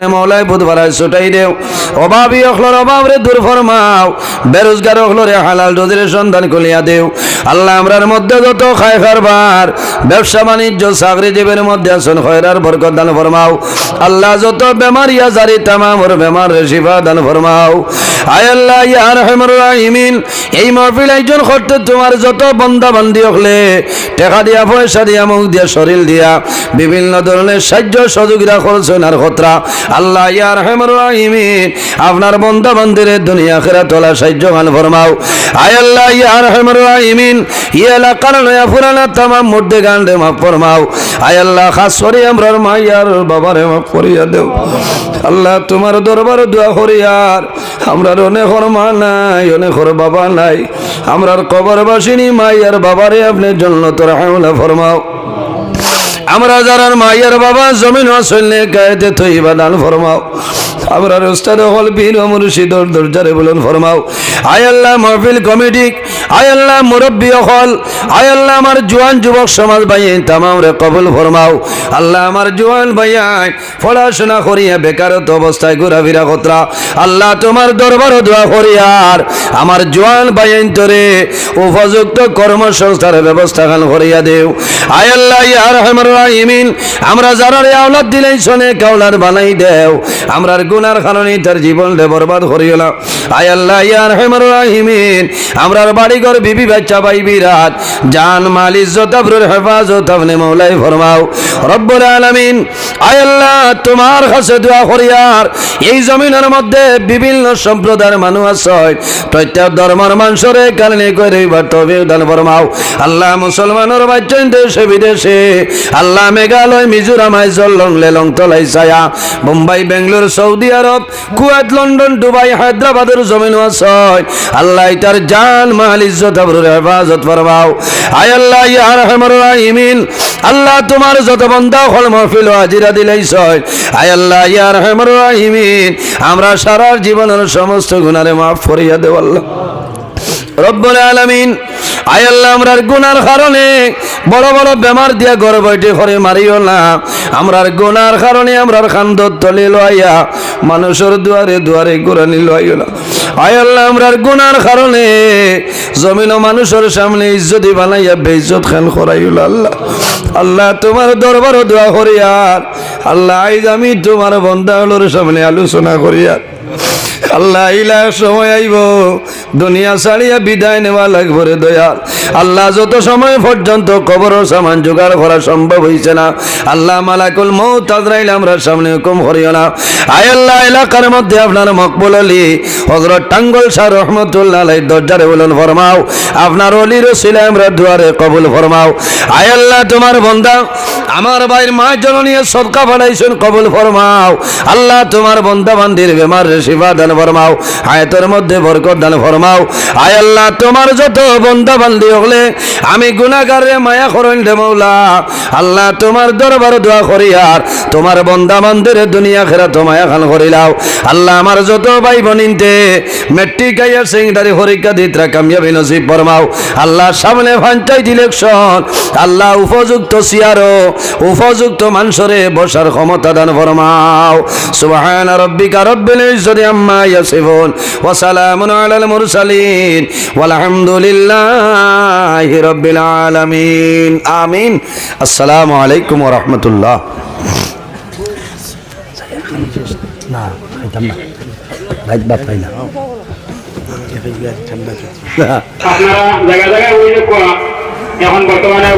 মৌলাই বুধ বারায় ছুটাই দেও অভাবী অখলর অভাব রে দূর ফরমাও বেরোজগার অখলরে হালাল রোজের সন্ধান কলিয়া দেও আল্লাহ আমরার মধ্যে যত খায় কারবার ব্যবসা বাণিজ্য চাকরি জীবের মধ্যে আসন খয়রার বরকত দান ফরমাও আল্লাহ যত বেমারিয়া জারি তামাম ওর বেমার শিফা দান ফরমাও আয় আল্লাহ ইয়া আরহামুর রাহিমিন এই মাহফিল আয়োজন করতে তোমার যত বান্দা বান্দি হলে টাকা দিয়া পয়সা দিয়া মুখ দিয়া শরীর দিয়া বিভিন্ন ধরনের সাহায্য সহযোগিতা করছেন আর খতরা আল্লাহ ইয়া আরহামুর রাহিমিন আপনার বান্দা বান্দির দুনিয়া আখিরাত তোলা সাহায্য গান ফরমাও আয় আল্লাহ ইয়া আরহামুর রাহিমিন ইয়া এলাকার নয়া পুরানা তামাম মুর্দে গান রে মাফ ফরমাও আয় আল্লাহ খাস করে আমরার মাইয়ার বাবারে মাফ করিয়া দেও আল্লাহ তোমার দরবার দোয়া করিয়ার আমরার অনেক মা নাই অনেক বাবা নাই আমরার কবরবাসিনী মাইয়ার বাবারে আপনি জান্নাতুল আলা ফরমাও আমরা যারার মাইয়ার বাবা জমিন আসলে গায়েতে তৈবা দান ফরমাও আমরা উস্তাদ হল বীর ও মুর্শিদর দরজারে বলুন ফরমাও আয় আল্লাহ মাহফিল কমিটি আয় আল্লাহ মুরব্বী হল আয় আল্লাহ আমার জওয়ান যুবক সমাজ ভাই তামাম রে কবুল ফরমাও আল্লাহ আমার জওয়ান ভাইয়াই পড়াশোনা করিয়া বেকারত্ব অবস্থায় ঘোরাফেরা কতরা আল্লাহ তোমার দরবার দোয়া করিয়ার আমার জওয়ান ভাইয়াই তোরে উপযুক্ত কর্মসংস্থার ব্যবস্থা গান করিয়া দেও আয় আল্লাহ ইয়া আরহামুর রাহিমিন আমরা যারা আওলাদ দিলেই শোনে কাওলাদ বানাই দেও আমরার গুনার কারণে তার জীবন বরবাদ করিও না আয় আল্লাহ ইয়া আরহামুর রাহিমিন আমরার বাড়ি ঘর বিবি বাচ্চা ভাই বিরাট জান মাল ইজ্জত আবরুর হেফাজত আপনি মওলাই ফরমাও রব্বুল আলামিন আয় আল্লাহ তোমার কাছে দোয়া করিয়ার এই জমিনের মধ্যে বিভিন্ন সম্প্রদায়ের মানুষ আছে প্রত্যেক ধর্মের মানুষরে কারণে করে তৌফিক দান ফরমাও আল্লাহ মুসলমানের বাচ্চা দেশে বিদেশে আল্লাহ মেঘালয় মিজোরাম আইজল লেলং তলাই ছায়া Mumbai Bangalore Saudi Arab Kuwait London Dubai হায়দ্রাবাদের জমিন আছে আল্লাহ তার জান মাল ইজ্জত আবরুর হেফাজত ফরমাও আয় আল্লাহ ইয়া আরহামুর রাহিমিন আল্লাহ তোমার যত বান্দা হল মাহফিল হাজিরা দিলাইছ আয় আল্লাহ ইয়া আরহামুর রাহিমিন আমরা সারা জীবনের সমস্ত গুনারে মাফ করিয়া দেও আল্লাহ রব্বুল আলামিন আয় আল্লাহ আমরার গুনার কারণে বড় বড় বেমার দিয়া ঘর বৈঠে করে মারিও না আমরার গুনার কারণে আমরার খান্দত তলে লইয়া মানুষের দুয়ারে দুয়ারে ঘুরানি লইও না আয় আল্লাহ আমরার গুনার কারণে জমিন ও মানুষের সামনে ইজ্জতি বানাইয়া বেইজ্জত খান করাইল আল্লাহ আল্লাহ তোমার দরবার দোয়া করিয়ার আল্লাহ আইজ আমি তোমার বান্দাগুলোর সামনে আলোচনা করিয়ার আল্লাহ ইলা সময় আইব দুনিয়া ছাড়িয়া বিদায় নেওয়া লাগবে রে দয়াল আল্লাহ যত সময় পর্যন্ত কবর সামান জোগাড় করা সম্ভব হইছে না আল্লাহ মালাকুল মউত আজরাইল আমরা সামনে হুকুম করিও না আয় আল্লাহ এলাকার মধ্যে আপনার মকবুল আলী হযরত টাঙ্গল শাহ রহমাতুল্লাহ আলাইহি দরজারে বলুন ফরমাও আপনার ওলির ওসিলা আমরা দুয়ারে কবুল ফরমাও আয় আল্লাহ তোমার বান্দা আমার ভাইয়ের মা জননী সদকা বানাইছেন কবুল ফরমাও আল্লাহ তোমার বান্দা বান্দির বেমার শিফা দান ফরমাও হায়াতের মধ্যে বরকত দান ফরমাও আয় আল্লাহ তোমার যত বান্দা বান্দি হলে আমি গুনাহগার রে মায়া করেন রে মাওলা আল্লাহ তোমার দরবার দোয়া করি আর তোমার বান্দা বান্দির দুনিয়া আখিরাত মায়া খান করিলাও আল্লাহ আমার যত ভাই বোনিনতে মেট্রিক আইয়া সেকেন্ডারি পরীক্ষা দিতরা কামিয়াবি নসিব ফরমাও আল্লাহ সামনে পঞ্চায়েত ইলেকশন আল্লাহ উপযুক্ত সিয়ারো উপযুক্ত মানুষরে বসার ক্ষমতা দান ফরমাও সুবহান রাব্বিকা রব্বিল ইজ্জতি আম্মা ইয়াসিফুন ওয়া সালামুন আলাল মুরসালিন ওয়ালহামদুলিল্লাহি রাব্বিল আলামিন আমিন আসসালামু আলাইকুম ওয়া রাহমাতুল্লাহ না খাইতাম না রাত বাপ খাই না আপনারা জায়গা জায়গায় ওই এখন বর্তমানে